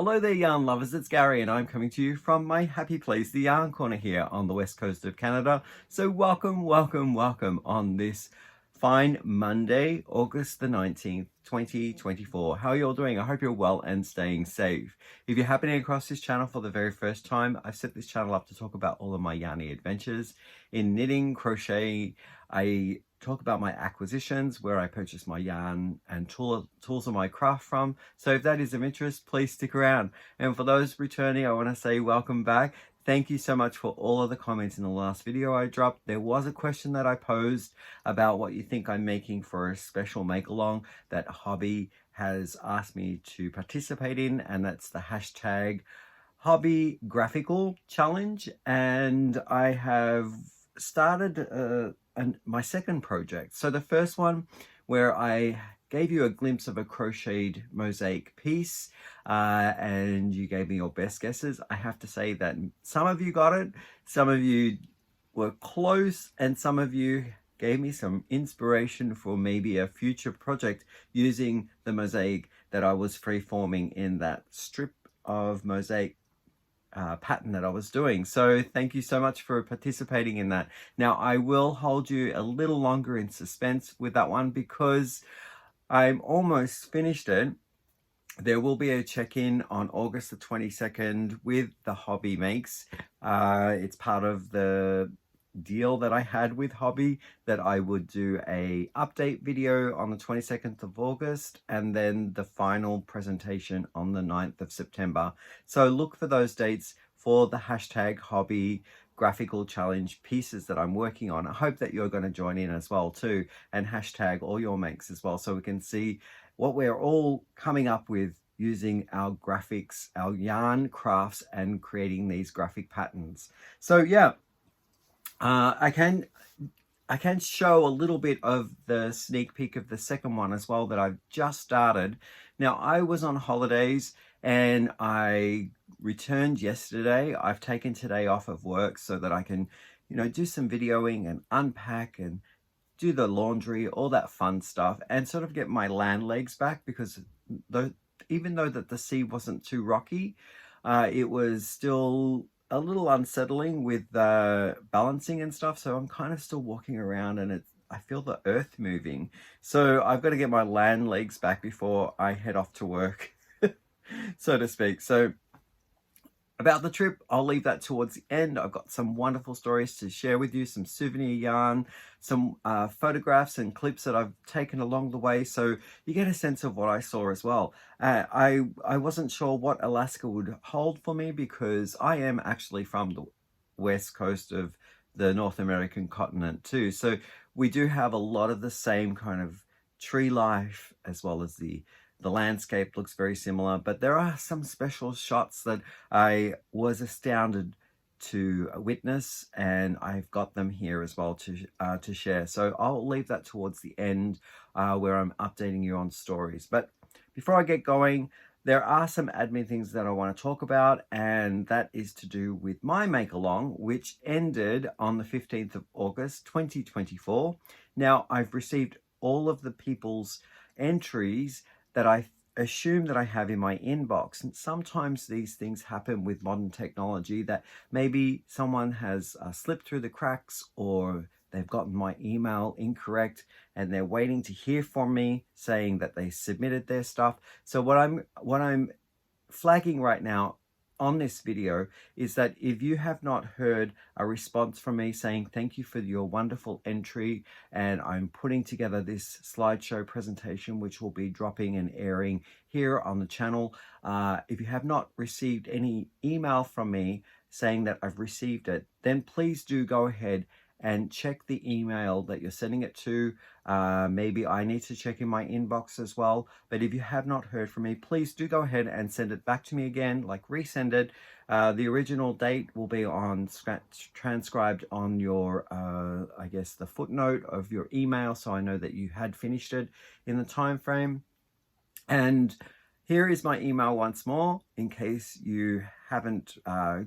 Hello there, yarn lovers, it's Gary and I'm coming to you from my happy place, the Yarn Corner here on the west coast of Canada. So welcome on this fine Monday, August the 19th, 2024. How are you all doing? I hope you're well and staying safe. If you're happening across this channel for the very first time, I've set this channel up to talk about all of my yarny adventures in knitting, crochet. I talk about my acquisitions, where I purchase my yarn and tools of my craft from. So if that is of interest, please stick around. And for those returning, I want to say welcome back. Thank you so much for all of the comments in the last video I dropped. There was a question that I posed about what you think I'm making for a special make-along that Hobby has asked me to participate in, and that's the hashtag Hobby Graphical Challenge. And I have started my second project. So the first one, where I gave you a glimpse of a crocheted mosaic piece and you gave me your best guesses. I have to say that some of you got it, some of you were close, and some of you gave me some inspiration for maybe a future project using the mosaic that I was free-forming in that strip of mosaic pattern that I was doing. So thank you so much for participating in that. Now I will hold you a little longer in suspense with that one because I'm almost finished it. There will be a check-in on August the 22nd with the Hobby Makes. It's part of the deal that I had with Hobby that I would do a update video on the 22nd of August and then the final presentation on the 9th of September. So look for those dates for the hashtag Hobby Graphical Challenge pieces that I'm working on. I hope that you're going to join in as well too, and hashtag all your makes as well, so we can see what we're all coming up with using our graphics, our yarn crafts, and creating these graphic patterns. So yeah, I can show a little bit of the sneak peek of the second one as well that I've just started. Now, I was on holidays and I returned yesterday. I've taken today off of work so that I can, do some videoing and unpack and do the laundry, all that fun stuff, and sort of get my land legs back, because even though that the sea wasn't too rocky, it was still a little unsettling with balancing and stuff. So I'm kind of still walking around and I feel the earth moving. So I've got to get my land legs back before I head off to work, so to speak. So about the trip, I'll leave that towards the end. I've got some wonderful stories to share with you, some souvenir yarn, some photographs and clips that I've taken along the way, so you get a sense of what I saw as well. I wasn't sure what Alaska would hold for me, because I am actually from the west coast of the North American continent too. So we do have a lot of the same kind of tree life, as well as the landscape looks very similar, but there are some special shots that I was astounded to witness, and I've got them here as well to share. So I'll leave that towards the end, where I'm updating you on stories. But before I get going, there are some admin things that I want to talk about, and that is to do with my make-along, which ended on the 15th of August 2024. Now, I've received all of the people's entries that I assume that I have in my inbox, and sometimes these things happen with modern technology, that maybe someone has slipped through the cracks, or they've gotten my email incorrect and they're waiting to hear from me saying that they submitted their stuff. So what I'm flagging right now on this video is that if you have not heard a response from me saying thank you for your wonderful entry, and I'm putting together this slideshow presentation which will be dropping and airing here on the channel, if you have not received any email from me saying that I've received it, then please do go ahead and check the email that you're sending it to. Maybe I need to check in my inbox as well. But if you have not heard from me, please do go ahead and send it back to me again, like resend it. The original date will be transcribed on your, I guess, the footnote of your email, so I know that you had finished it in the time frame. And here is my email once more, in case you haven't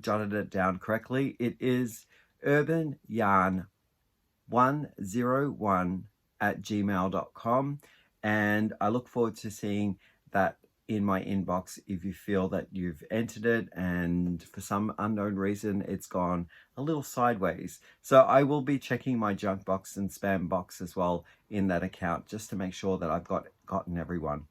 jotted it down correctly. It is urbanyarn101@gmail.com, and I look forward to seeing that in my inbox if you feel that you've entered it and for some unknown reason it's gone a little sideways. So I will be checking my junk box and spam box as well in that account just to make sure that I've gotten everyone.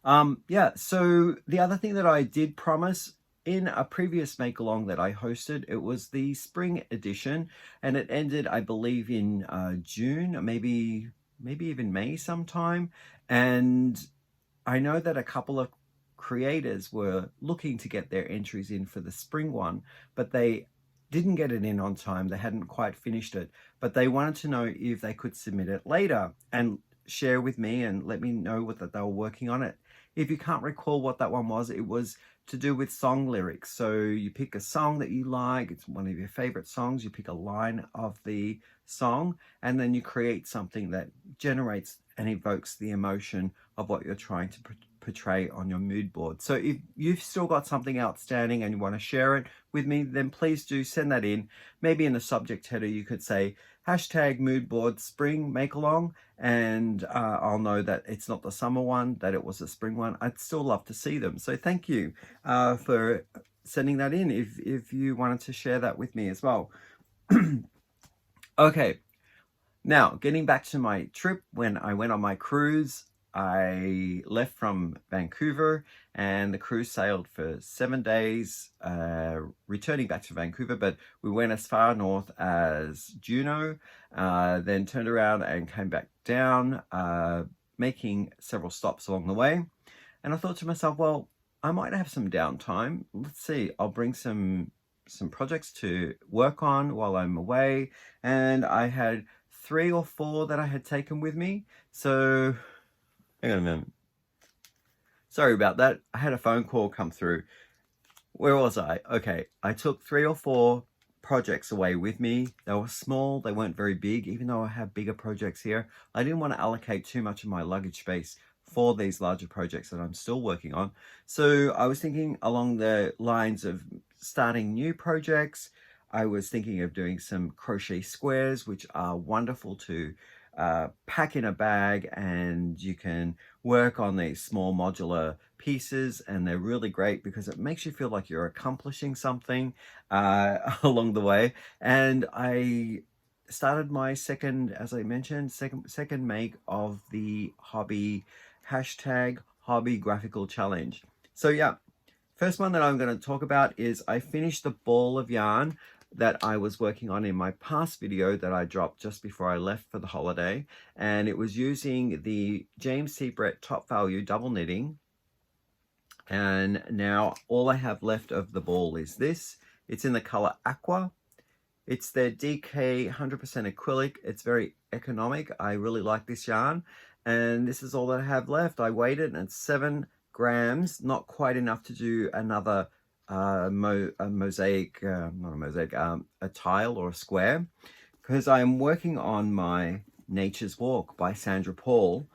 Yeah, so the other thing that I did promise in a previous make along that I hosted, it was the spring edition, and it ended, I believe, in June, maybe even May sometime. And I know that a couple of creators were looking to get their entries in for the spring one, but they didn't get it in on time. They hadn't quite finished it, but they wanted to know if they could submit it later and share with me and let me know that they were working on it. If you can't recall what that one was, it was to do with song lyrics. So you pick a song that you like, it's one of your favorite songs, you pick a line of the song, and then you create something that generates and evokes the emotion of what you're trying to portray on your mood board. So if you've still got something outstanding and you want to share it with me, then please do send that in. Maybe in the subject header you could say #moodboard spring make along, and I'll know that it's not the summer one, that it was a spring one. I'd still love to see them. So thank you for sending that in if you wanted to share that with me as well. Okay, now getting back to my trip. When I went on my cruise, I left from Vancouver and the cruise sailed for 7 days, returning back to Vancouver, but we went as far north as Juno, then turned around and came back down, making several stops along the way. And I thought to myself, well, I might have some downtime. Let's see, I'll bring some projects to work on while I'm away. And I had 3 or 4 that I had taken with me. So hang on a minute. Sorry about that. I had a phone call come through. Where was I? Okay, I took 3 or 4 projects away with me. They were small, they weren't very big, even though I have bigger projects here. I didn't want to allocate too much of my luggage space for these larger projects that I'm still working on. So I was thinking along the lines of starting new projects. I was thinking of doing some crochet squares, which are wonderful to pack in a bag, and you can work on these small modular pieces, and they're really great because it makes you feel like you're accomplishing something along the way. And I started my second, as I mentioned, second make of the hobby #hobby graphical challenge. So yeah, first one that I'm going to talk about is I finished the ball of yarn that I was working on in my past video that I dropped just before I left for the holiday, and it was using the James C. Brett Top Value double knitting. And now all I have left of the ball is this. It's in the color Aqua. It's their DK 100% acrylic. It's very economic. I really like this yarn, and this is all that I have left. I weighed it and it's 7 grams, not quite enough to do another mosaic, not a mosaic, a tile or a square, because I'm working on my Nature's Walk by Sandra Paul.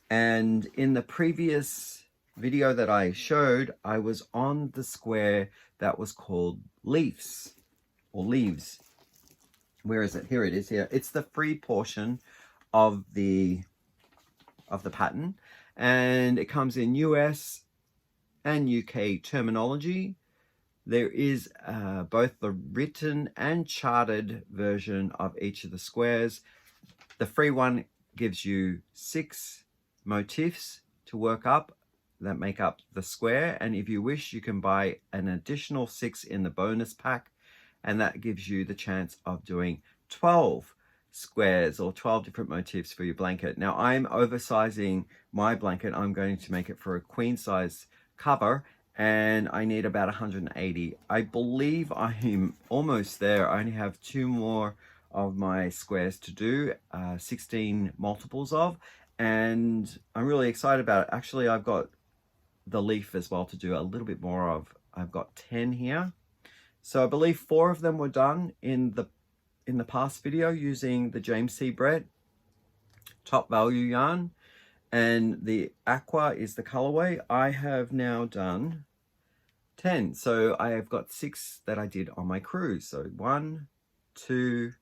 And in the previous video that I showed, I was on the square that was called Leaves or Leaves. Where is it? Here it is. Here, it's the free portion of the pattern, and it comes in US and UK terminology. There is both the written and charted version of each of the squares. The free one gives you 6 motifs to work up that make up the square, and if you wish, you can buy an additional 6 in the bonus pack, and that gives you the chance of doing 12 squares or 12 different motifs for your blanket. Now I'm oversizing my blanket. I'm going to make it for a queen size cover, and I need about 180. I believe I'm almost there. I only have 2 more of my squares to do, 16 multiples of, and I'm really excited about it. Actually, I've got the leaf as well to do a little bit more of. I've got 10 here. So I believe 4 of them were done in the past video using the James C. Brett Top Value yarn, and the Aqua is the colorway. I have now done 10. So I have got 6 that I did on my cruise. So 1, 2,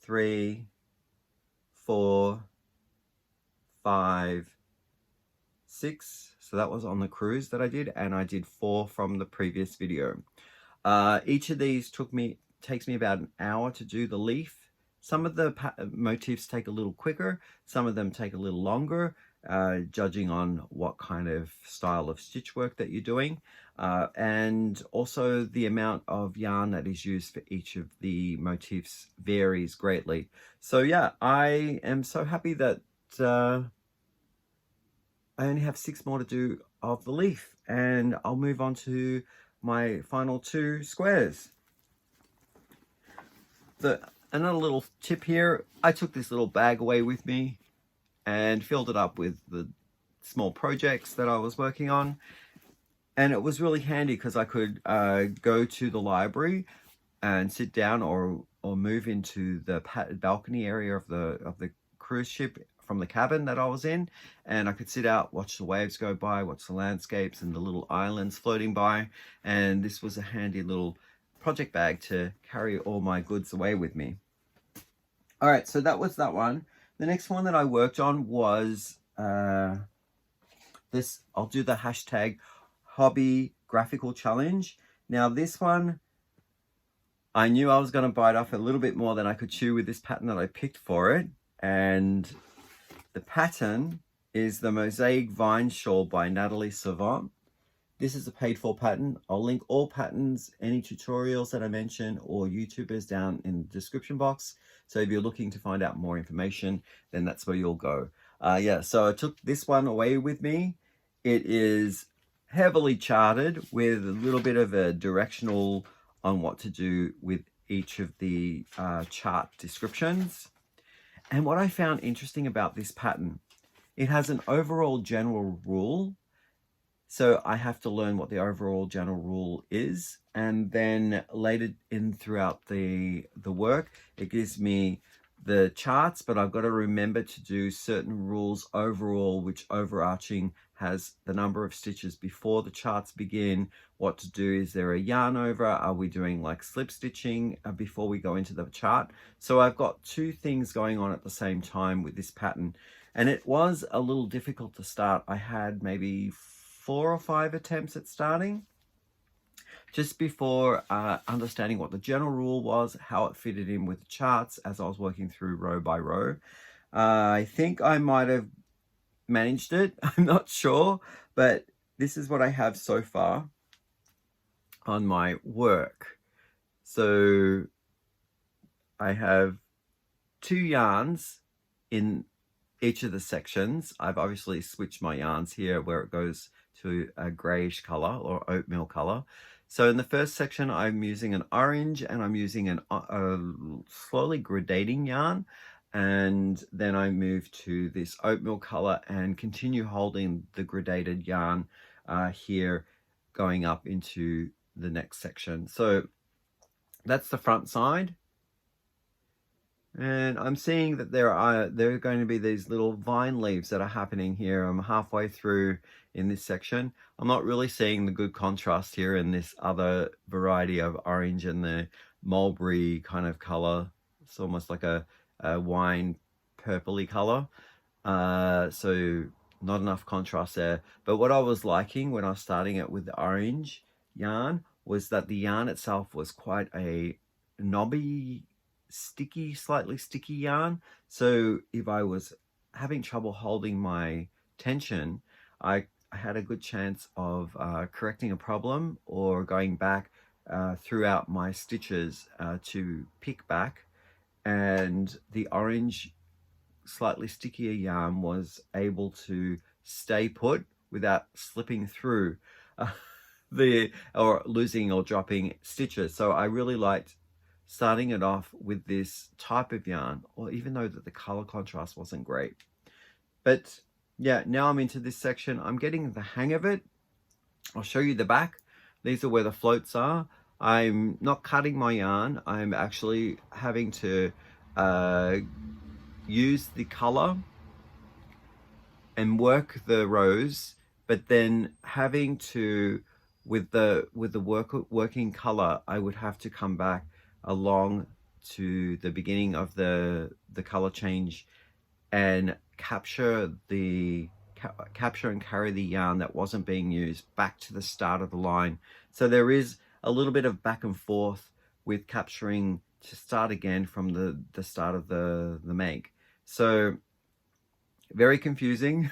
3, 4, 5, 6. So that was on the cruise that I did, and I did 4 from the previous video. Each of these takes me about an hour to do the leaf. Some of the motifs take a little quicker, some of them take a little longer, judging on what kind of style of stitch work that you're doing, and also the amount of yarn that is used for each of the motifs varies greatly. So yeah, I am so happy that I only have 6 more to do of the leaf, and I'll move on to my final 2 squares. Another little tip here, I took this little bag away with me and filled it up with the small projects that I was working on, and it was really handy because I could go to the library and sit down or move into the balcony area of the cruise ship from the cabin that I was in, and I could sit out, watch the waves go by, watch the landscapes and the little islands floating by, and this was a handy little project bag to carry all my goods away with me. All right, so that was that one. The next one that I worked on was this. I'll do the hashtag hobby graphical challenge. Now this one, I knew I was going to bite off a little bit more than I could chew with this pattern that I picked for it, and the pattern is the Mosaic Vines Shawl by Natalie Servant. This is a paid for pattern. I'll link all patterns, any tutorials that I mention, or YouTubers down in the description box. So if you're looking to find out more information, then that's where you'll go. Yeah, so I took this one away with me. It is heavily charted with a little bit of a directional on what to do with each of the chart descriptions. And what I found interesting about this pattern, it has an overall general rule. So I have to learn what the overall general rule is, and then later in throughout the work, it gives me the charts, but I've got to remember to do certain rules overall, which overarching has the number of stitches before the charts begin, what to do, is there a yarn over, are we doing like slip stitching before we go into the chart. So I've got 2 things going on at the same time with this pattern, and it was a little difficult to start. I had maybe 4 or 5 attempts at starting, just before understanding what the general rule was, how it fitted in with the charts as I was working through row by row. I think I might have managed it, I'm not sure, but this is what I have so far on my work. So I have 2 yarns in each of the sections. I've obviously switched my yarns here where it goes to a grayish color or oatmeal color. So in the first section, I'm using an orange, and I'm using a slowly gradating yarn. And then I move to this oatmeal color and continue holding the gradated yarn here, going up into the next section. So that's the front side. And I'm seeing that there are going to be these little vine leaves that are happening here. I'm halfway through in this section. I'm not really seeing the good contrast here in this other variety of orange and the mulberry kind of color. It's almost like a wine purpley color. So not enough contrast there. But what I was liking when I was starting it with the orange yarn was that the yarn itself was quite a knobby, sticky, slightly sticky yarn. So if I was having trouble holding my tension, I had a good chance of correcting a problem or going back throughout my stitches to pick back. And the orange, slightly stickier yarn was able to stay put without slipping through or losing or dropping stitches. So I really liked starting it off with this type of yarn, or even though that the color contrast wasn't great. But yeah, now I'm into this section. I'm getting the hang of it. I'll show you the back. These are where the floats are. I'm not cutting my yarn. I'm actually having to use the color and work the rows, but then having to, with the working color, I would have to come back along to the beginning of the color change and capture the capture and carry the yarn that wasn't being used back to the start of the line. So there is a little bit of back and forth with capturing to start again from the start of the make. So very confusing.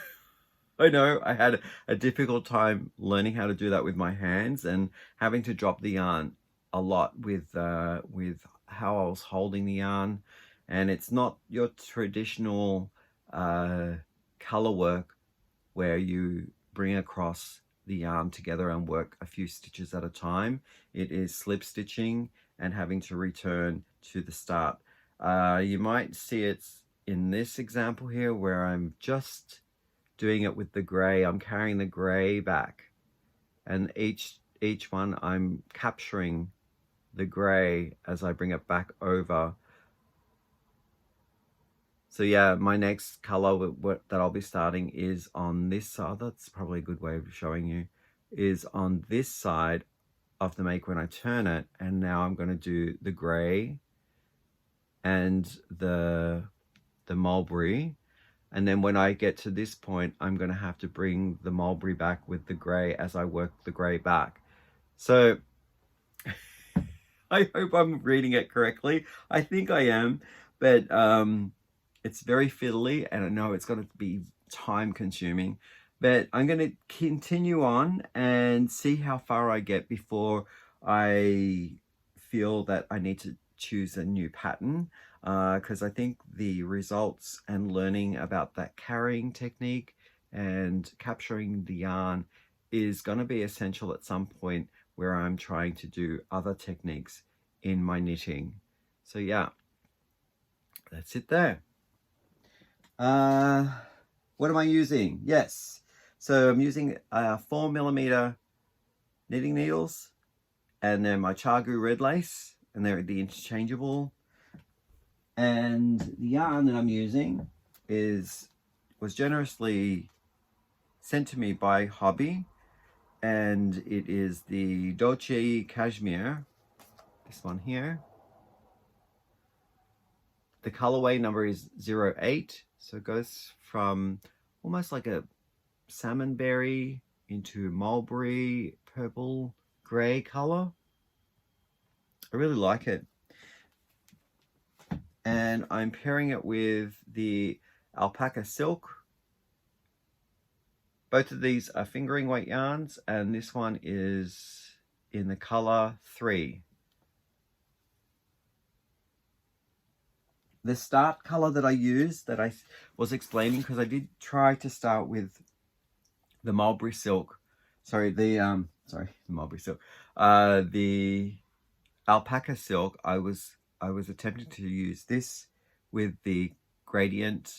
I know I had a difficult time learning how to do that with my hands and having to drop the yarn a lot with how I was holding the yarn. And it's not your traditional color work where you bring across the yarn together and work a few stitches at a time. It is slip stitching and having to return to the start. You might see it in this example here where I'm just doing it with the gray. I'm carrying the gray back, and each one I'm capturing the gray as I bring it back over. So yeah, my next color that I'll be starting is on this side. That's probably a good way of showing you, is on this side of the make when I turn it. And now I'm going to do the gray and the mulberry. And then when I get to this point, I'm going to have to bring the mulberry back with the gray as I work the gray back. So I hope I'm reading it correctly. I think I am, but it's very fiddly, and I know it's going to be time consuming, but I'm going to continue on and see how far I get before I feel that I need to choose a new pattern, because I think the results and learning about that carrying technique and capturing the yarn is going to be essential at some point where I'm trying to do other techniques in my knitting. So yeah, that's it there. What am I using? Yes, so I'm using 4mm knitting needles, and then my Chagu red lace, and they're the interchangeable. And the yarn that I'm using was generously sent to me by Hobby, and it is the Dolce Cashmere, this one here. The colorway number is 08, so it goes from almost like a salmon berry into mulberry, purple, gray color. I really like it. And I'm pairing it with the alpaca silk. Both of these are fingering weight yarns, and this one is in the color 3. The start color that I used, that I was explaining, because I did try to start with the mulberry silk, the mulberry silk, the alpaca silk. I was attempting to use this with the gradient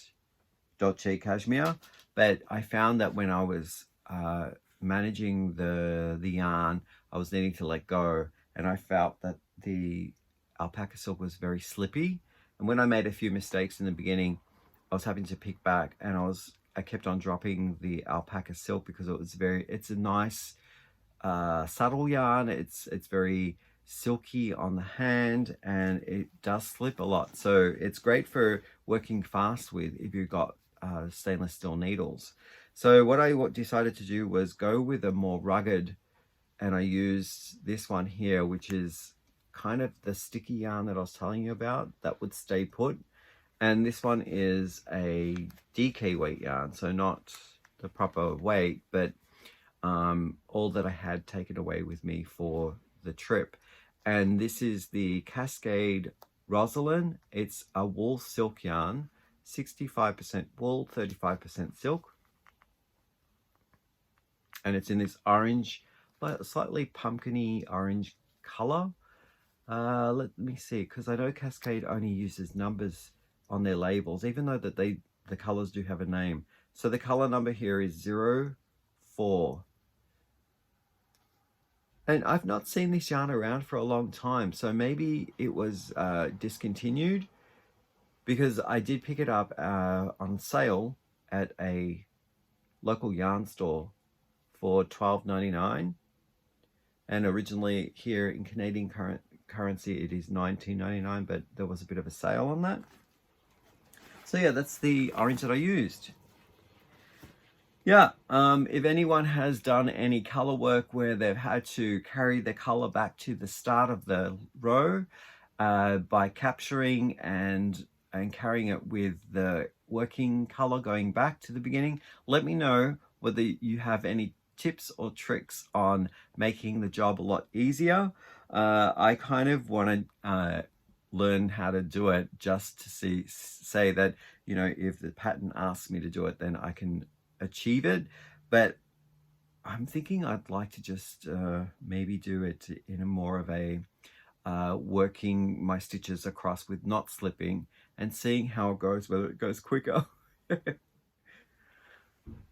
Dolce Cashmere, but I found that when I was managing the yarn, I was needing to let go, and I felt that the alpaca silk was very slippy. And when I made a few mistakes in the beginning, I was having to pick back, and I kept on dropping the alpaca silk because it's a nice subtle yarn. It's very silky on the hand, and it does slip a lot. So it's great for working fast with if you've got stainless steel needles. So what I decided to do was go with a more rugged, and I used this one here, which is kind of the sticky yarn that I was telling you about that would stay put. And this one is a DK weight yarn, so not the proper weight, but all that I had taken away with me for the trip. And this is the Cascade Rosalyn. It's a wool silk yarn, 65% wool, 35% silk. And it's in this orange, slightly pumpkiny orange color. Let me see, because I know Cascade only uses numbers on their labels, even though that the colors do have a name. So the color number here is 04. And I've not seen this yarn around for a long time, so maybe it was discontinued, because I did pick it up on sale at a local yarn store for $12.99, and originally here in Canadian currency it is $19.99, but there was a bit of a sale on that. So yeah, that's the orange that I used. Yeah, if anyone has done any color work where they've had to carry the color back to the start of the row by capturing and carrying it with the working color going back to the beginning, let me know whether you have any tips or tricks on making the job a lot easier. I kind of want to learn how to do it just to say that, you know, if the pattern asks me to do it, then I can achieve it. But I'm thinking I'd like to just maybe do it in a more of a working my stitches across with not slipping and seeing how it goes, whether it goes quicker.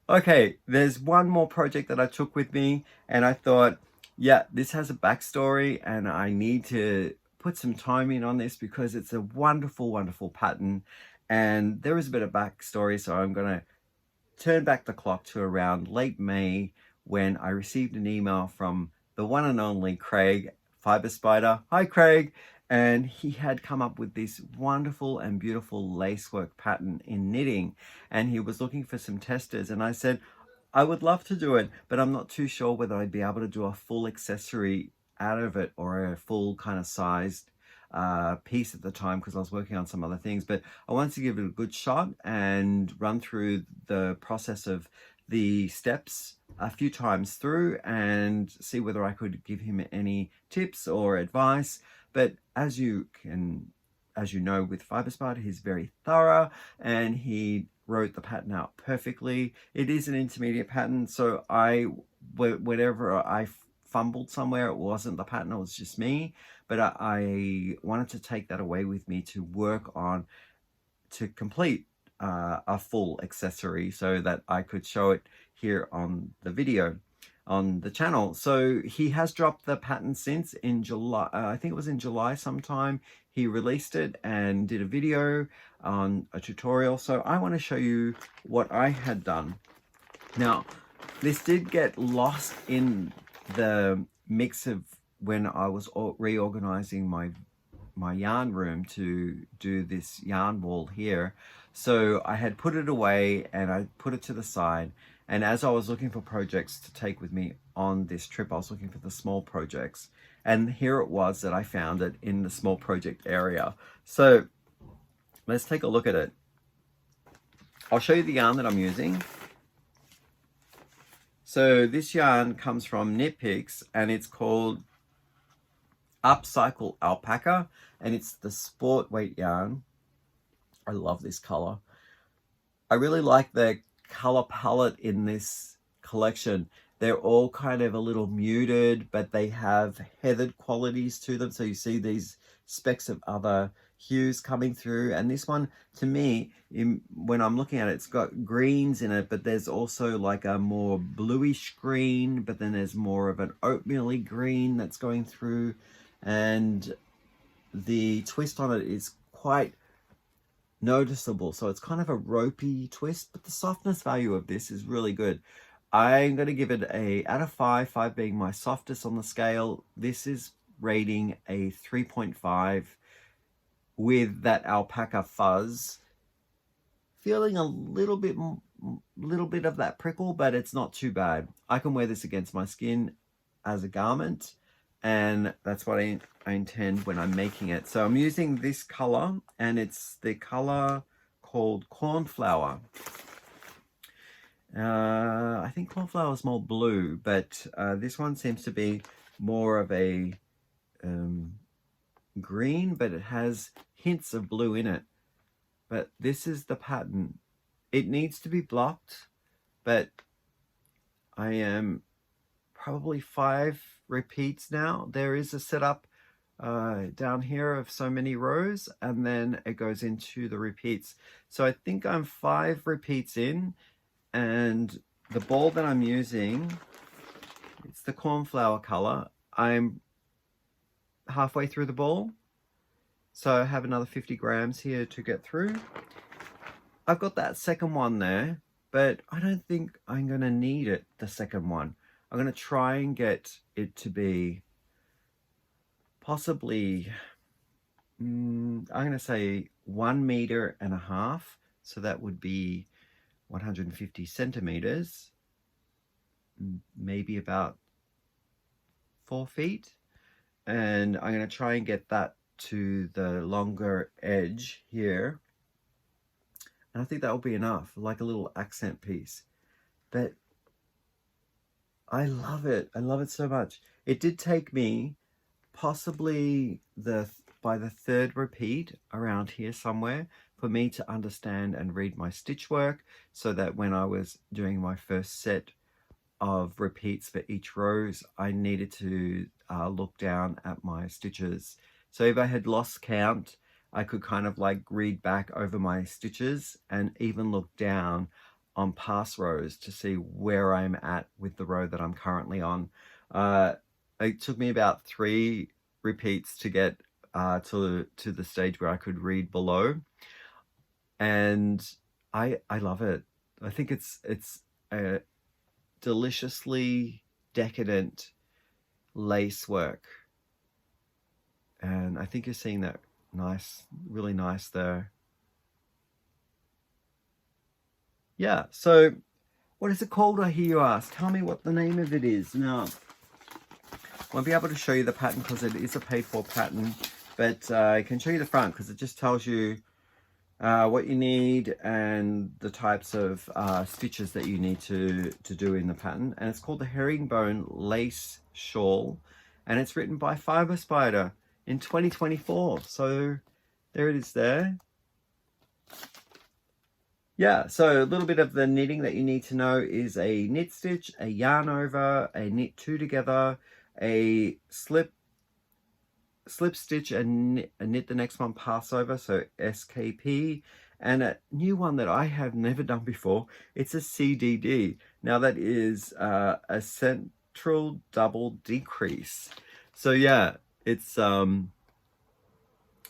Okay, there's one more project that I took with me, and I thought, yeah, this has a backstory and I need to put some time in on this because it's a wonderful, wonderful pattern. And there is a bit of backstory, so I'm going to turn back the clock to around late May when I received an email from the one and only Craig, Fiber Spider. Hi, Craig. And he had come up with this wonderful and beautiful lacework pattern in knitting. And he was looking for some testers. And I said, I would love to do it, but I'm not too sure whether I'd be able to do a full accessory out of it or a full kind of sized piece at the time because I was working on some other things. But I wanted to give it a good shot and run through the process of the steps a few times through and see whether I could give him any tips or advice. But as you know, with Fiber Spider, he's very thorough and he wrote the pattern out perfectly. It is an intermediate pattern, so whenever I fumbled somewhere, it wasn't the pattern, it was just me. But I wanted to take that away with me to work on to complete a full accessory so that I could show it here on the video on the channel. So he has dropped the pattern since in July. I think it was in July sometime. He released it and did a video on a tutorial. So I want to show you what I had done. Now, this did get lost in the mix of when I was reorganizing my yarn room to do this yarn wall here. So I had put it away and I put it to the side. And as I was looking for projects to take with me on this trip, I was looking for the small projects. And here it was that I found it in the small project area. So let's take a look at it. I'll show you the yarn that I'm using. So this yarn comes from Knit Picks and it's called Upcycle Alpaca and it's the sport weight yarn. I love this color. I really like the color palette in this collection. They're all kind of a little muted, but they have heathered qualities to them. So you see these specks of other hues coming through. And this one, to me, when I'm looking at it, it's got greens in it, but there's also like a more bluish green, but then there's more of an oatmeal-y green that's going through. And the twist on it is quite noticeable, so it's kind of a ropey twist, but the softness value of this is really good. I'm going to give it a out of 5, 5 being my softest on the scale. This is rating a 3.5 with that alpaca fuzz, feeling a little bit of that prickle, but it's not too bad. I can wear this against my skin as a garment, and that's what I intend when I'm making it. So I'm using this color, and it's the color called Cornflower. I think Cornflower is more blue, but this one seems to be more of a green, but it has hints of blue in it. But this is the pattern. It needs to be blocked, but I am probably 5 repeats now. There is a setup down here of so many rows, and then it goes into the repeats. So I think I'm 5 repeats in, and the ball that I'm using, it's the Cornflower color. I'm halfway through the ball, so I have another 50 grams here to get through. I've got that second one there, but I don't think I'm going to need it, the second one. I'm going to try and get it to be possibly, I'm going to say 1.5 meters. So that would be 150 centimeters, maybe about 4 feet. And I'm going to try and get that to the longer edge here. And I think that will be enough, like a little accent piece. But I love it. I love it so much. It did take me possibly by the third repeat around here somewhere for me to understand and read my stitch work, so that when I was doing my first set of repeats for each rows, I needed to look down at my stitches. So if I had lost count, I could kind of like read back over my stitches and even look down on past rows to see where I'm at with the row that I'm currently on. It took me about 3 repeats to get to the stage where I could read below, and I love it. I think it's a deliciously decadent lace work, and I think you're seeing that really nice there. Yeah, so what is it called, I hear you ask? Tell me what the name of it is. Now, I won't be able to show you the pattern because it is a paid for pattern, but I can show you the front because it just tells you what you need and the types of stitches that you need to do in the pattern. And it's called the Herringbone Lace Shawl, and it's written by Fiber Spider in 2024. So there it is there. Yeah, so a little bit of the knitting that you need to know is a knit stitch, a yarn over, a knit 2 together, a slip stitch and knit the next one pass over, so SKP, and a new one that I have never done before. It's a CDD. Now that is a central double decrease. So yeah, it's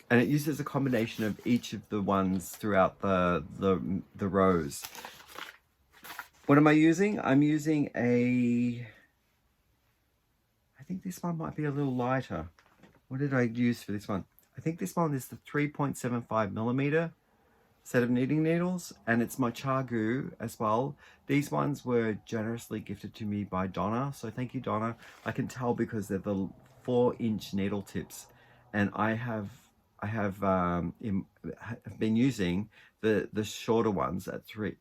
and it uses a combination of each of the ones throughout the rows. What am I using? I'm using I think this one might be a little lighter. What did I use for this one? I think this one is the 3.75 millimeter set of knitting needles, and it's my Chargu as well. These ones were generously gifted to me by Donna, so thank you, Donna. I can tell because they're the 4-inch needle tips, and I have been using the shorter ones at 3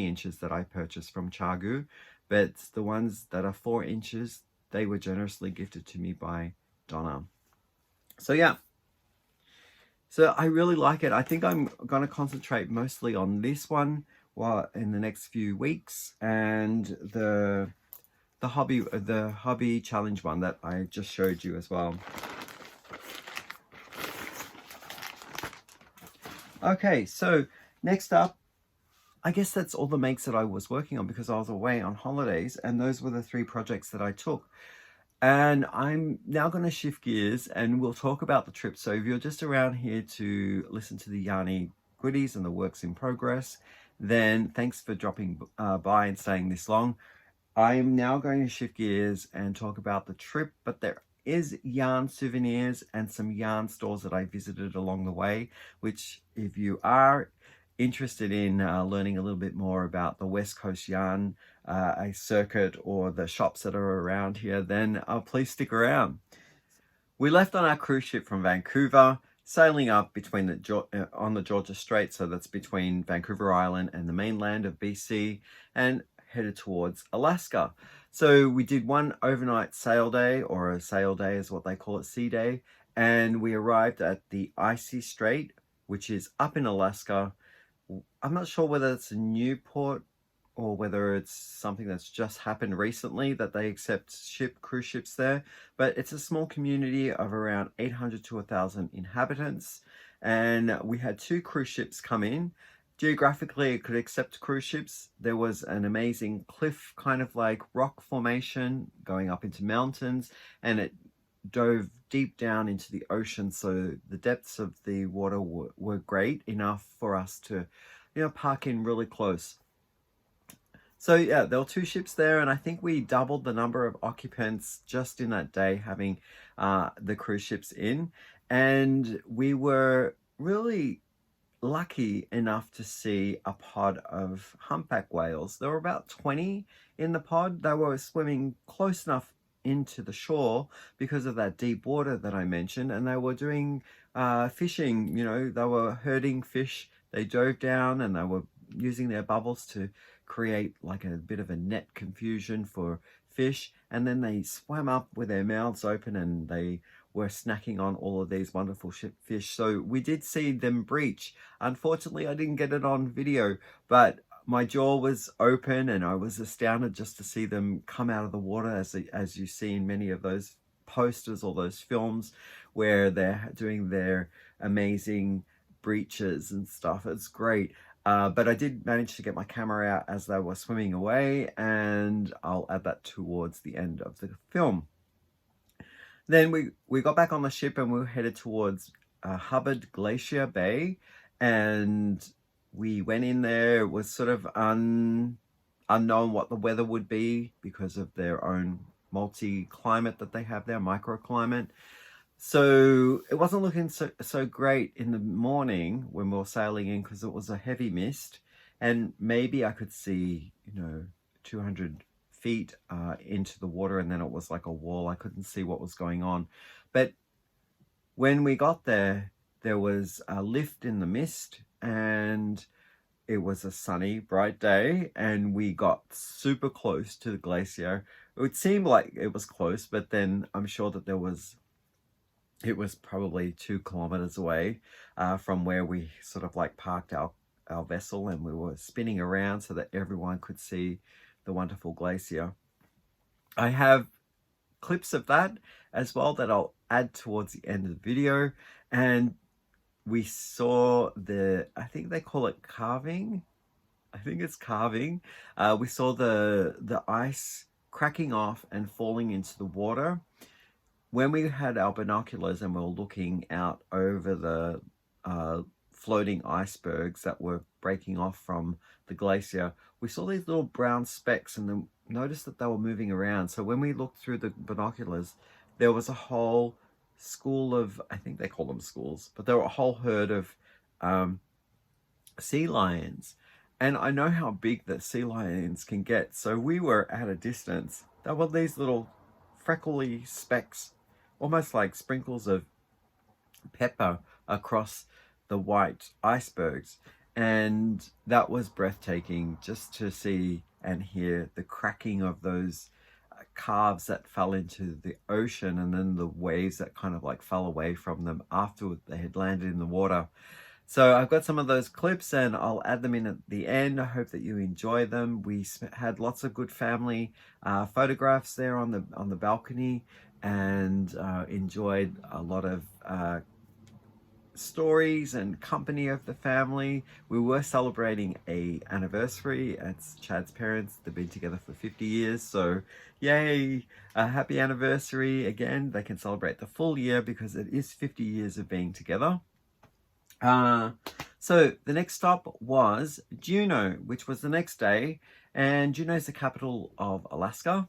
inches that I purchased from Chargu, but the ones that are 4 inches, they were generously gifted to me by Donna. So yeah, so I really like it. I think I'm going to concentrate mostly on this one in the next few weeks, and the hobby challenge one that I just showed you as well. Okay, so next up, I guess that's all the makes that I was working on because I was away on holidays, and those were the 3 projects that I took. And I'm now going to shift gears and we'll talk about the trip. So if you're just around here to listen to the yarny goodies and the works in progress, then thanks for dropping by and staying this long. I'm now going to shift gears and talk about the trip, but there is yarn souvenirs and some yarn stores that I visited along the way, which if you are interested in learning a little bit more about the West Coast yarn a circuit or the shops that are around here, then please stick around. We left on our cruise ship from Vancouver, sailing up between on the Georgia Strait, so that's between Vancouver Island and the mainland of BC, and headed towards Alaska. So we did one overnight sail day, or a sail day is what they call it, sea day, and we arrived at the Icy Strait, which is up in Alaska. I'm not sure whether it's a new port or whether it's something that's just happened recently that they accept cruise ships there, but it's a small community of around 800 to 1,000 inhabitants, and we had 2 cruise ships come in. Geographically, it could accept cruise ships. There was an amazing cliff, kind of like rock formation going up into mountains, and it dove deep down into the ocean, so the depths of the water were great enough for us to, park in really close. So yeah, there were 2 ships there, and I think we doubled the number of occupants just in that day having the cruise ships in, and we were really lucky enough to see a pod of humpback whales. There were about 20 in the pod. They were swimming close enough into the shore because of that deep water that I mentioned, and they were doing fishing. You know, they were herding fish. They dove down and they were using their bubbles to create like a bit of a net confusion for fish, and then they swam up with their mouths open and they were snacking on all of these wonderful fish. So we did see them breach. Unfortunately, I didn't get it on video, but my jaw was open and I was astounded just to see them come out of the water, as you see in many of those posters or those films where they're doing their amazing breaches and stuff. It's great. But I did manage to get my camera out as they were swimming away, and I'll add that towards the end of the film. Then we got back on the ship and we were headed towards Hubbard Glacier Bay, and we went in there. It was sort of unknown what the weather would be because of their own multi-climate that they have there, microclimate. So it wasn't looking so great in the morning when we were sailing in because it was a heavy mist, and maybe I could see, 200 feet into the water, and then it was like a wall. I couldn't see what was going on. But when we got there, there was a lift in the mist, and it was a sunny, bright day, and we got super close to the glacier. It would seem like it was close, but then I'm sure that it was probably 2 kilometers away from where we sort of like parked our vessel, and we were spinning around so that everyone could see the wonderful glacier. I have clips of that as well that I'll add towards the end of the video. And we saw I think they call it carving. I think it's carving. We saw the ice cracking off and falling into the water. When we had our binoculars and we were looking out over the floating icebergs that were breaking off from the glacier, we saw these little brown specks and then noticed that they were moving around. So when we looked through the binoculars, there was a whole school of, I think they call them schools, but there were a whole herd of sea lions. And I know how big the sea lions can get. So we were at a distance. There were these little freckly specks, almost like sprinkles of pepper across the white icebergs. And that was breathtaking just to see and hear the cracking of those calves that fell into the ocean, and then the waves that kind of like fell away from them after they had landed in the water. So I've got some of those clips and I'll add them in at the end. I hope that you enjoy them. We had lots of good family photographs there on the balcony, and enjoyed a lot of stories and company of the family. We were celebrating a anniversary. It's Chad's parents. They've been together for 50 years. So yay, a happy anniversary. Again, they can celebrate the full year because it is 50 years of being together. So the next stop was Juno, which was the next day, and Juno is the capital of Alaska.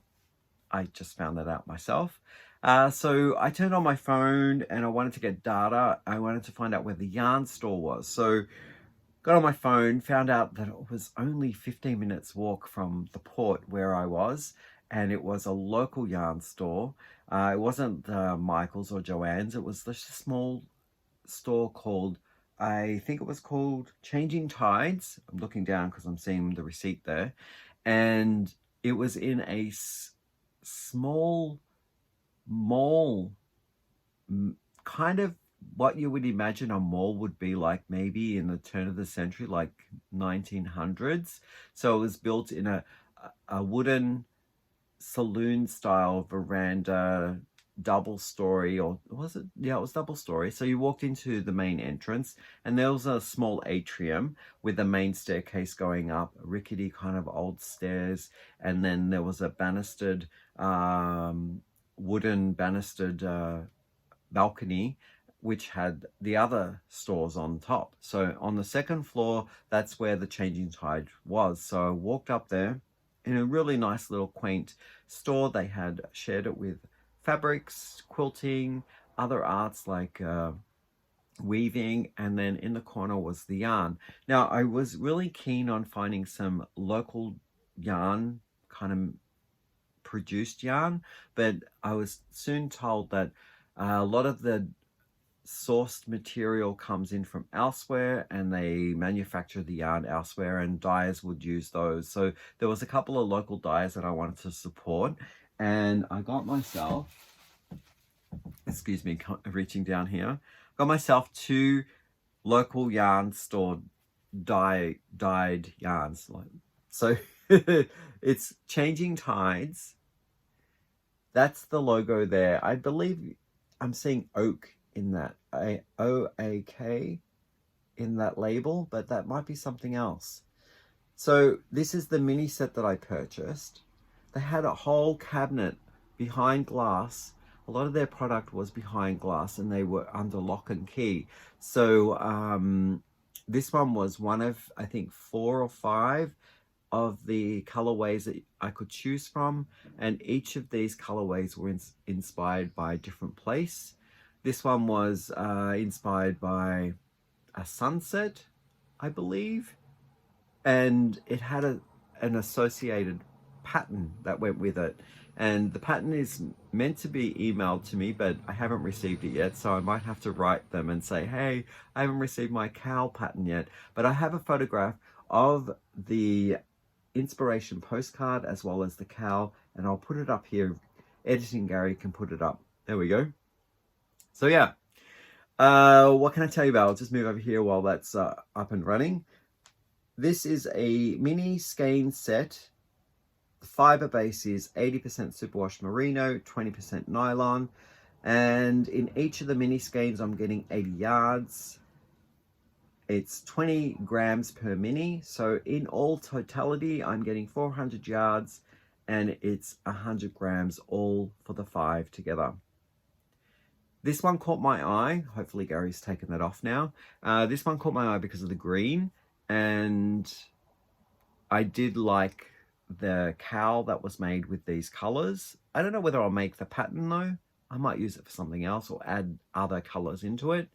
I just found that out myself. So I turned on my phone and I wanted to get data. I wanted to find out where the yarn store was. So got on my phone, found out that it was only 15 minutes walk from the port where I was, and it was a local yarn store. It wasn't Michael's or Joanne's. It was just a small store called, I think it was called Changing Tides. I'm looking down because I'm seeing the receipt there. And it was in a small mall, kind of what you would imagine a mall would be like, maybe in the turn of the century, like 1900s. So it was built in a wooden saloon style veranda, double story, or was it? Yeah, it was double story. So you walked into the main entrance and there was a small atrium with the main staircase going up, rickety kind of old stairs, and then there was a banistered wooden banistered balcony which had the other stores on top. So on the second floor, that's where the Changing Tide was. So I walked up there in a really nice little quaint store. They had shared it with fabrics, quilting, other arts like weaving, and then in the corner was the yarn. Now I was really keen on finding some local yarn, kind of produced yarn, but I was soon told that a lot of the sourced material comes in from elsewhere and they manufacture the yarn elsewhere, and dyers would use those. So there was a couple of local dyers that I wanted to support, and I got myself, excuse me, reaching down here, got myself 2 local yarn store dyed yarns. So it's Changing Tides. That's the logo there. I believe I'm seeing oak in that, OAK in that label, but that might be something else. So this is the mini set that I purchased. They had a whole cabinet behind glass. A lot of their product was behind glass and they were under lock and key. So this one was one of, I think, 4 or 5 of the colorways that I could choose from, and each of these colorways were inspired by a different place. This one was inspired by a sunset, I believe, and it had an associated pattern that went with it, and the pattern is meant to be emailed to me, but I haven't received it yet, so I might have to write them and say, hey, I haven't received my cowl pattern yet. But I have a photograph of the inspiration postcard as well as the cowl, and I'll put it up here. Editing Gary can put it up. There we go. So yeah, what can I tell you about? I'll just move over here while that's up and running. This is a mini skein set. The fiber base is 80% superwash merino, 20% nylon, and in each of the mini skeins I'm getting 80 yards. It's 20 grams per mini, so in all totality I'm getting 400 yards, and it's 100 grams all for the 5 together. This one caught my eye. Hopefully Gary's taken that off now. This one caught my eye because of the green, and I did like the cowl that was made with these colors. I don't know whether I'll make the pattern though. I might use it for something else or add other colors into it.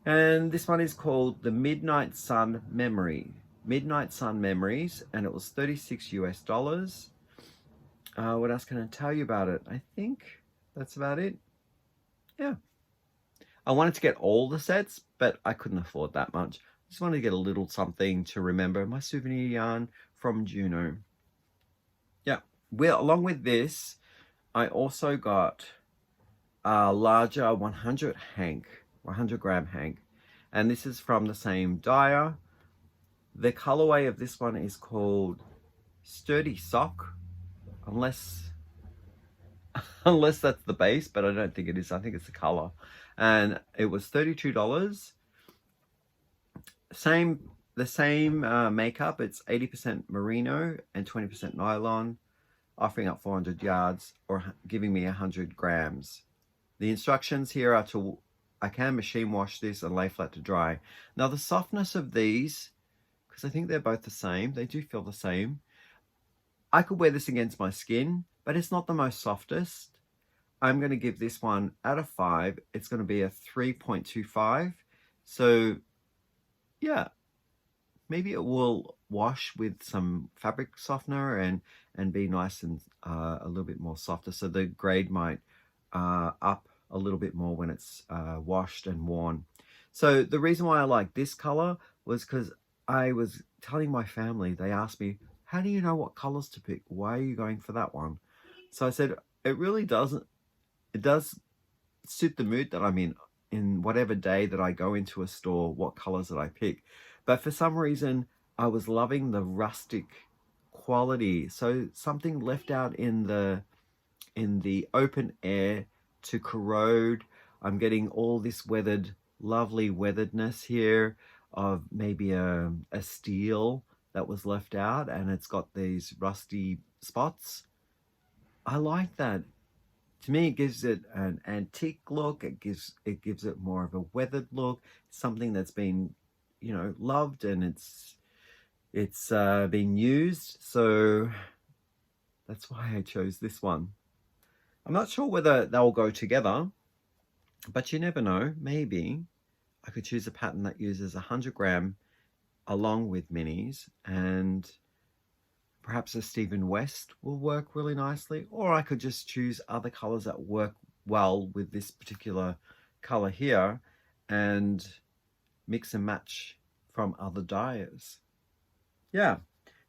And this one is called the Midnight Sun Memories, and it was $36 US. What else can I tell you about it? I think that's about it. Yeah. I wanted to get all the sets, but I couldn't afford that much. I just wanted to get a little something to remember my souvenir yarn from Juno. Yeah. Well, along with this, I also got a larger 100 gram hank, and this is from the same dyer. The colorway of this one is called Sturdy Sock, unless that's the base, but I don't think it is. I think it's the color, and it was $32. The same makeup. It's 80% merino and 20% nylon, offering up 400 yards or giving me 100 grams. The instructions here are I can machine wash this and lay flat to dry. Now the softness of these, because I think they're both the same, they do feel the same. I could wear this against my skin, but it's not the most softest. I'm going to give this one out of 5. It's going to be a 3.25. So yeah, maybe it will wash with some fabric softener and be nice and a little bit more softer. So the grade might up a little bit more when it's washed and worn. So the reason why I like this color was because I was telling my family, they asked me, how do you know what colors to pick? Why are you going for that one? So I said, it does suit the mood that I'm in whatever day that I go into a store, what colors that I pick. But for some reason, I was loving the rustic quality. So something left out in the open air to corrode. I'm getting all this lovely weatheredness here of maybe a steel that was left out, and it's got these rusty spots. I like that. To me, it gives it an antique look. It gives it more of a weathered look, something that's been, loved, and it's been used. So that's why I chose this one. I'm not sure whether they'll go together, but you never know. Maybe I could choose a pattern that uses 100 gram along with minis, and perhaps a Stephen West will work really nicely, or I could just choose other colors that work well with this particular color here and mix and match from other dyers. Yeah,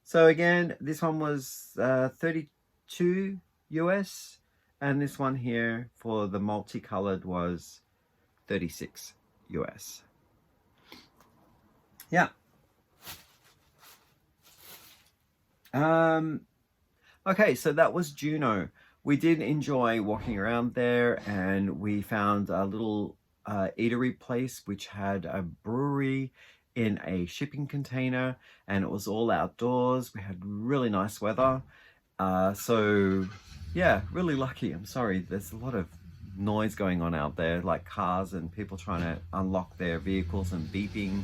so again, this one was 32 US, and this one here for the multicolored was 36 US. Yeah. Okay, so that was Juno. We did enjoy walking around there, and we found a little eatery place which had a brewery in a shipping container, and it was all outdoors. We had really nice weather. So yeah, really lucky. I'm sorry, there's a lot of noise going on out there, like cars and people trying to unlock their vehicles and beeping.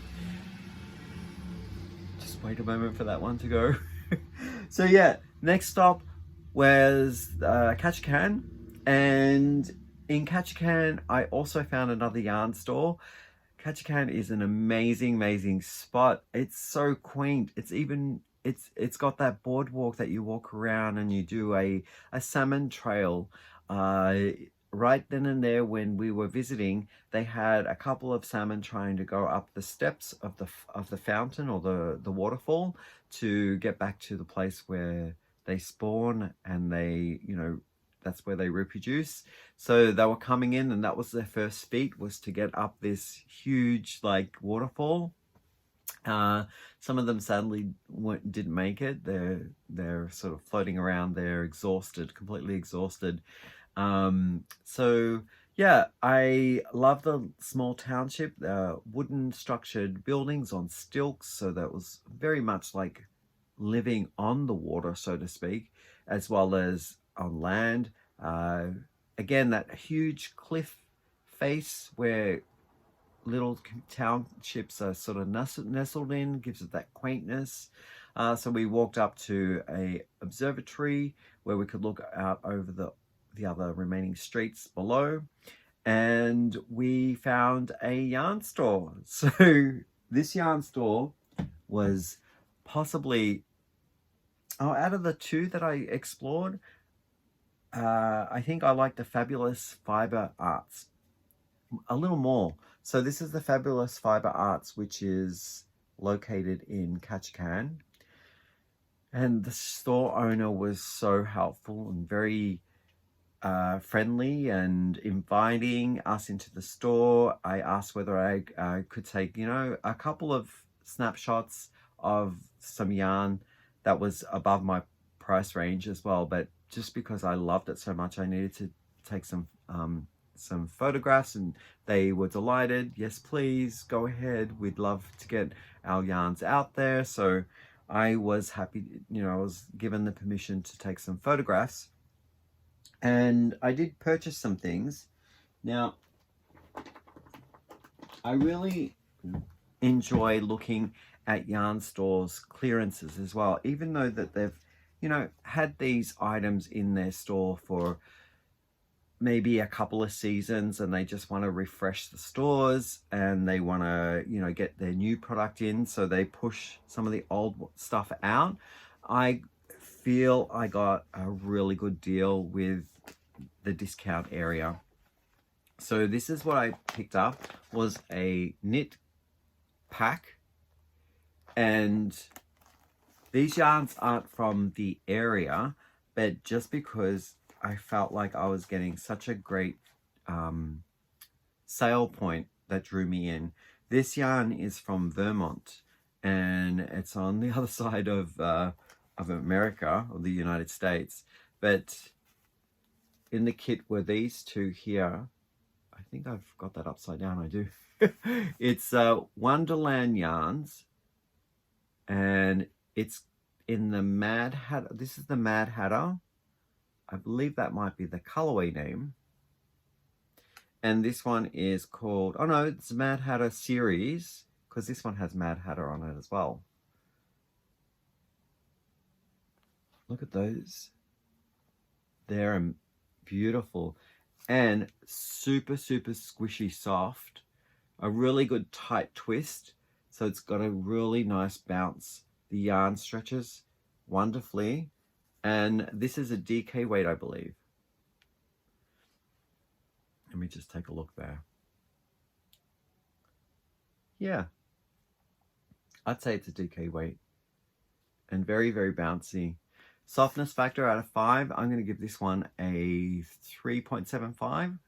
Just wait a moment for that one to go. So yeah, next stop was Ketchikan, and in Ketchikan I also found another yarn store. Ketchikan is an amazing spot. It's so quaint. It's got that boardwalk that you walk around and you do a salmon trail. Right then and there when we were visiting, they had a couple of salmon trying to go up the steps of the fountain or the waterfall to get back to the place where they spawn, and they, you know, that's where they reproduce. So they were coming in, and that was their first feat, was to get up this huge like waterfall. Some of them sadly didn't make it. They're sort of floating around. They're exhausted, completely exhausted. So yeah, I love the small township, wooden structured buildings on stilts, so that was very much like living on the water, so to speak, as well as on land. Again, that huge cliff face where little townships are sort of nestled in, gives it that quaintness. So we walked up to a observatory where we could look out over the other remaining streets below, and we found a yarn store. So this yarn store was possibly, out of the two that I explored, I think I like the Fabulous Fiber Arts a little more. So this is the Fabulous Fiber Arts, which is located in Ketchikan, and the store owner was so helpful and very friendly and inviting us into the store. I asked whether I could take, you know, a couple of snapshots of some yarn that was above my price range as well, but just because I loved it so much, I needed to take some photographs, and they were delighted. Yes, please go ahead, we'd love to get our yarns out there. So I was happy, you know, I was given the permission to take some photographs, and I did purchase some things. Now, I really enjoy looking at yarn stores clearances as well, even though that they've, you know, had these items in their store for maybe a couple of seasons, and they just want to refresh the stores and they want to, you know, get their new product in, so they push some of the old stuff out. I feel I got a really good deal with the discount area. So this is what I picked up, was a knit pack, and these yarns aren't from the area, but just because I felt like I was getting such a great sale point that drew me in. This yarn is from Vermont, and it's on the other side of America, or the United States. But in the kit were these two here. I think I've got that upside down. I do. It's Wonderland yarns, and it's in the Mad Hatter. This is the Mad Hatter. I believe that might be the colorway name. And this one is called, oh no, it's Mad Hatter series, because this one has Mad Hatter on it as well. Look at those. They're beautiful and super squishy soft. a really good tight twist. So it's got a really nice bounce. The yarn stretches wonderfully. And this is a DK weight, I believe. Let me just take a look there. Yeah, I'd say it's a DK weight. And very, very bouncy. Softness factor out of 5, I'm going to give this one a 3.75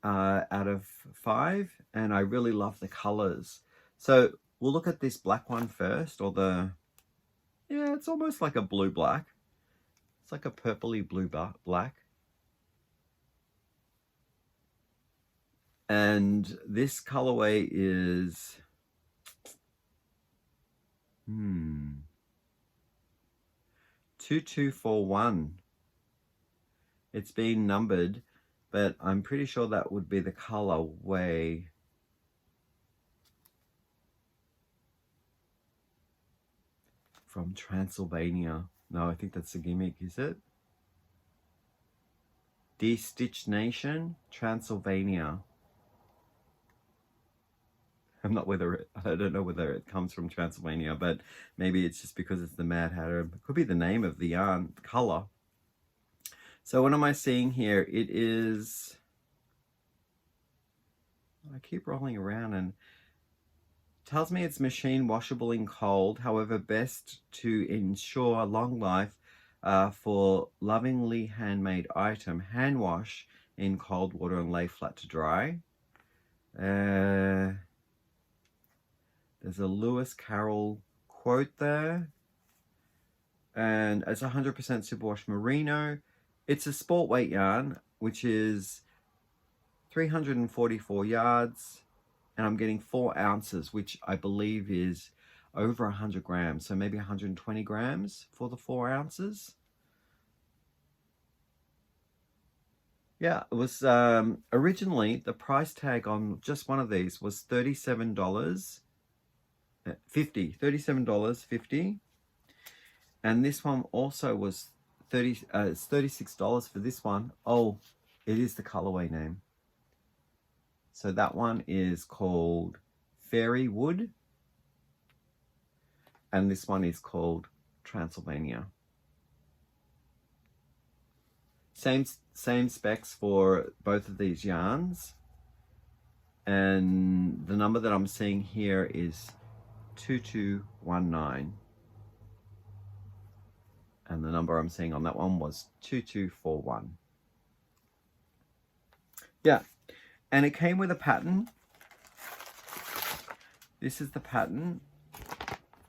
out of 5. And I really love the colors. So we'll look at this black one first, or yeah, it's almost like a blue black. It's like a purpley blue black. And this colorway is 2241. It's been numbered, but I'm pretty sure that would be the colorway. From Transylvania. No, I think that's a gimmick, is it? De-Stitch Nation, Transylvania. I don't know whether it comes from Transylvania, but maybe it's just because it's the Mad Hatter. It could be the name of the yarn, the color. So what am I seeing here? It is, I keep rolling around, and it tells me it's machine washable in cold, however best to ensure long life for lovingly handmade item, hand wash in cold water and lay flat to dry. There's a Lewis Carroll quote there. And it's 100% superwash merino. It's a sport weight yarn, which is 344 yards. And I'm getting 4 ounces, which I believe is over 100 grams. So maybe 120 grams for the 4 ounces. Yeah, it was originally the price tag on just one of these was $37.50. And this one also was it's $36 for this one. Oh, it is the colorway name. So that one is called Fairy Wood. And this one is called Transylvania. Same specs for both of these yarns. And the number that I'm seeing here is 2219. And the number I'm seeing on that one was 2241. Yeah, and it came with a pattern. This is the pattern.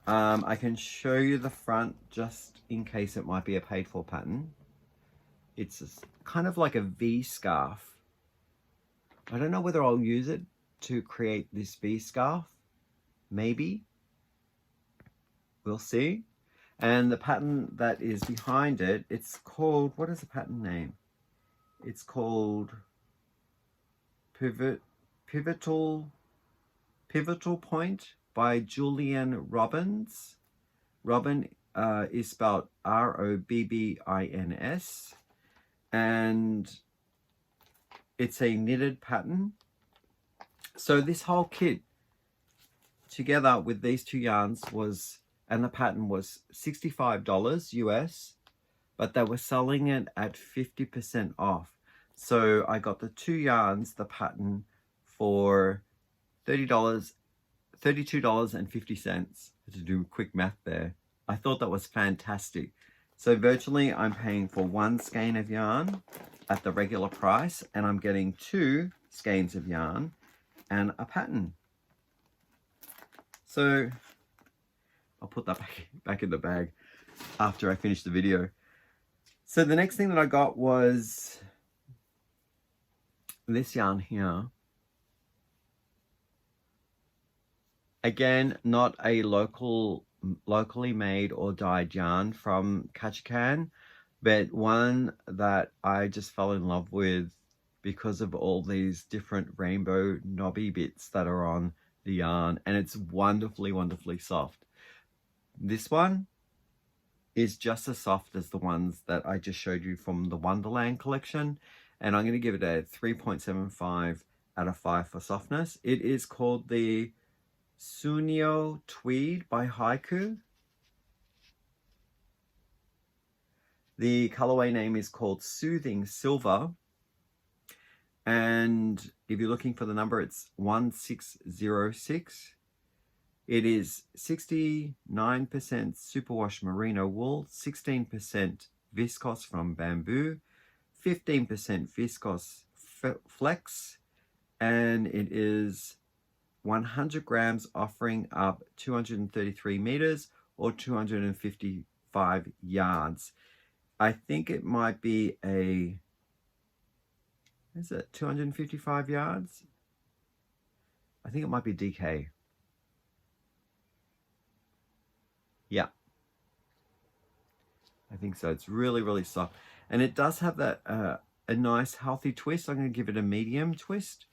I can show you the front just in case it might be a paid for pattern. It's kind of like a V scarf. I don't know whether I'll use it to create this V scarf. Maybe. We'll see. And the pattern that is behind it, it's called, what is the pattern name? It's called Pivotal Point by Julian Robbins. Robin is spelled Robbins. And it's a knitted pattern. So this whole kit together with these 2 yarns was, and the pattern was $65 US, but they were selling it at 50% off. So I got the 2 yarns, the pattern, for $32.50. To do quick math there. I thought that was fantastic. So virtually I'm paying for 1 skein of yarn at the regular price, and I'm getting 2 skeins of yarn and a pattern. So I'll put that back in the bag after I finish the video. So the next thing that I got was this yarn here. Again, not a locally made or dyed yarn from Ketchikan, but one that I just fell in love with because of all these different rainbow knobby bits that are on the yarn, and it's wonderfully, wonderfully soft. This one is just as soft as the ones that I just showed you from the Wonderland collection, and I'm going to give it a 3.75 out of 5 for softness. It is called the Sunio Tweed by Haiku. The colorway name is called Soothing Silver. And if you're looking for the number, it's 1606. It is 69% superwash merino wool, 16% viscose from bamboo, 15% viscose flex, and it is 100 grams, offering up 233 meters or 255 yards. I think it might be a, is it 255 yards? I think it might be DK. Yeah, I think so. It's really, really soft. And it does have that a nice healthy twist. I'm going to give it a medium twist.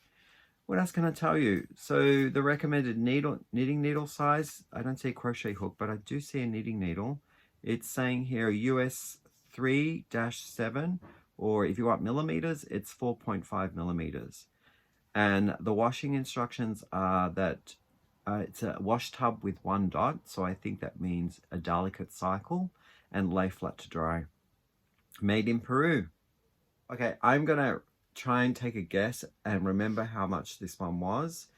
What else can I tell you? So the recommended knitting needle size, I don't see a crochet hook, but I do see a knitting needle. It's saying here US 3-7, or if you want millimeters, it's 4.5 millimeters. And the washing instructions are that it's a wash tub with 1 dot, so I think that means a delicate cycle, and lay flat to dry. Made in Peru. Okay, I'm gonna try and take a guess and remember how much this one was,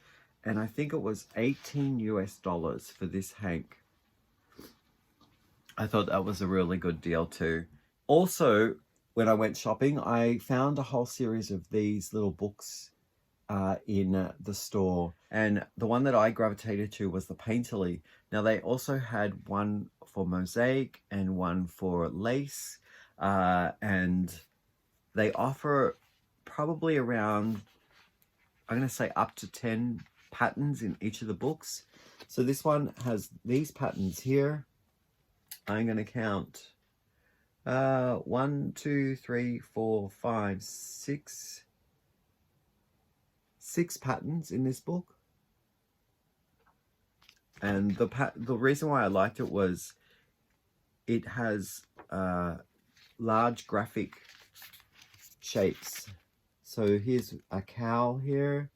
and I think it was $18 US for this hank. I thought that was a really good deal too. Also, when I went shopping, I found a whole series of these little books in the store, and the one that I gravitated to was the Painterly. Now they also had one for mosaic and one for lace, and they offer probably around, I'm going to say up to 10 patterns in each of the books. So this one has these patterns here. I'm going to count 1, 2, 3, 4, 5, 6 patterns in this book. And the reason why I liked it was it has large graphic shapes. So here's a cow here.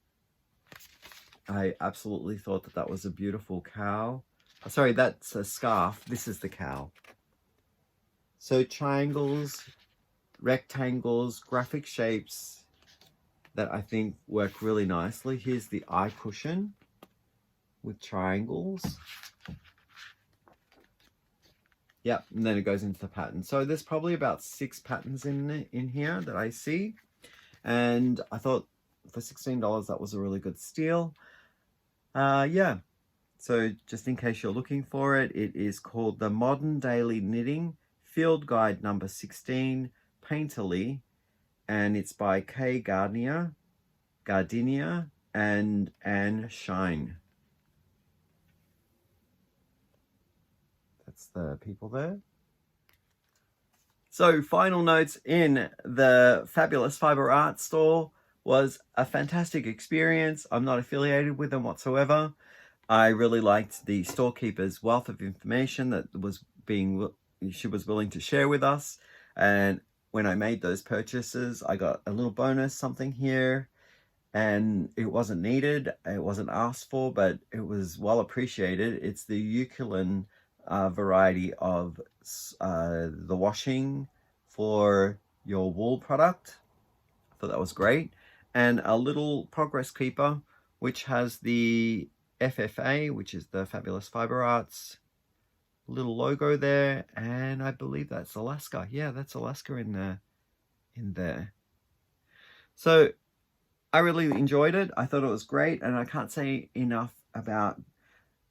I absolutely thought that that was a beautiful cow. Sorry, that's a scarf. This is the cow. So triangles, rectangles, graphic shapes that I think work really nicely. Here's the eye cushion with triangles. Yep, and then it goes into the pattern. So there's probably about 6 patterns in here that I see. And I thought for $16 that was a really good steal. Yeah, so just in case you're looking for it, it is called the Modern Daily Knitting Field Guide number 16, Painterly, and it's by Kay Gardenia and Anne Shine. That's the people there. So final notes in the Fabulous Fiber Art store was a fantastic experience. I'm not affiliated with them whatsoever. I really liked the storekeeper's wealth of information that she was willing to share with us. And when I made those purchases, I got a little bonus, something here, and it wasn't needed, it wasn't asked for, but it was well appreciated. It's the Ukulin variety of the washing for your wool product. I thought that was great. And a little progress keeper, which has the FFA, which is the Fabulous Fiber Arts little logo there, and I believe that's Alaska. Yeah, that's Alaska in there. So I really enjoyed it. I thought it was great, and I can't say enough about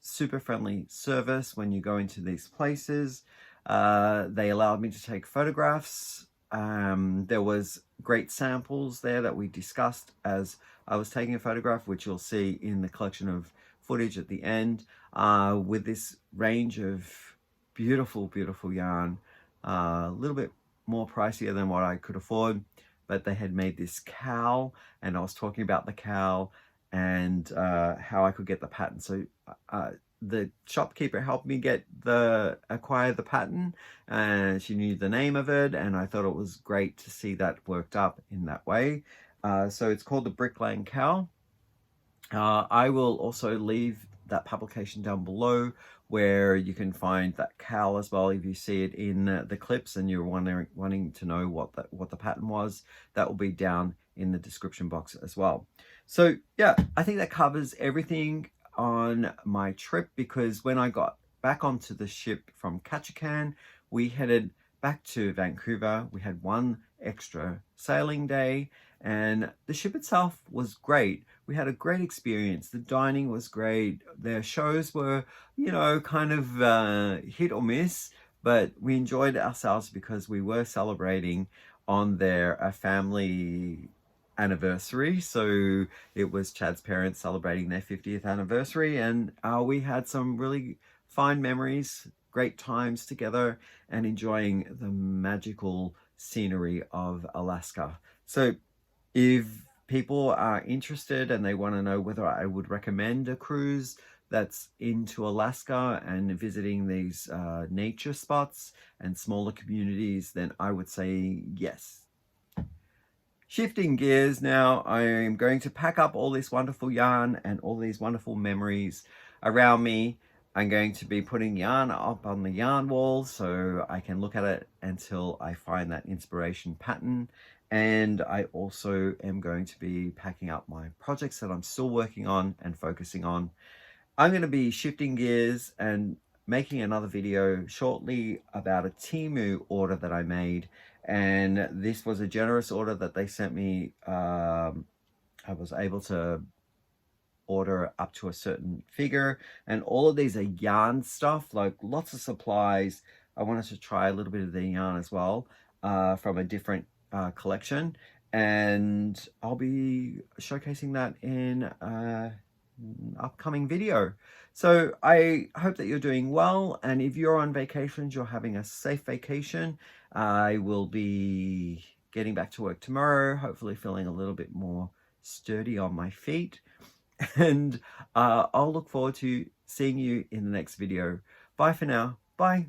super friendly service when you go into these places. They allowed me to take photographs. There was great samples there that we discussed as I was taking a photograph, which you'll see in the collection of footage at the end, with this range of beautiful yarn, a little bit more pricier than what I could afford, but they had made this cow, and I was talking about the cow and how I could get the pattern. So the shopkeeper helped me acquire the pattern, and she knew the name of it, and I thought it was great to see that worked up in that way. So it's called the Bricklaying Cowl. I will also leave that publication down below where you can find that cowl as well. If you see it in the clips and you're wanting to know what the pattern was, that will be down in the description box as well. So yeah, I think that covers everything on my trip, because when I got back onto the ship from Ketchikan, we headed back to Vancouver. We had one extra sailing day, and the ship itself was great. We had a great experience. The dining was great. Their shows were, you know, kind of hit or miss, but we enjoyed ourselves because we were celebrating on their family anniversary. So it was Chad's parents celebrating their 50th anniversary, and we had some really fine memories, great times together, and enjoying the magical scenery of Alaska. So if people are interested and they want to know whether I would recommend a cruise that's into Alaska and visiting these nature spots and smaller communities, then I would say yes. Shifting gears now, I am going to pack up all this wonderful yarn and all these wonderful memories around me. I'm going to be putting yarn up on the yarn wall so I can look at it until I find that inspiration pattern. And I also am going to be packing up my projects that I'm still working on and focusing on. I'm going to be shifting gears and making another video shortly about a Temu order that I made. And this was a generous order that they sent me. I was able to order up to a certain figure, and all of these are yarn stuff, like lots of supplies. I wanted to try a little bit of the yarn as well from a different collection, and I'll be showcasing that in an upcoming video. So I hope that you're doing well, and if you're on vacations, you're having a safe vacation. I will be getting back to work tomorrow, hopefully feeling a little bit more sturdy on my feet. And I'll look forward to seeing you in the next video. Bye for now. Bye.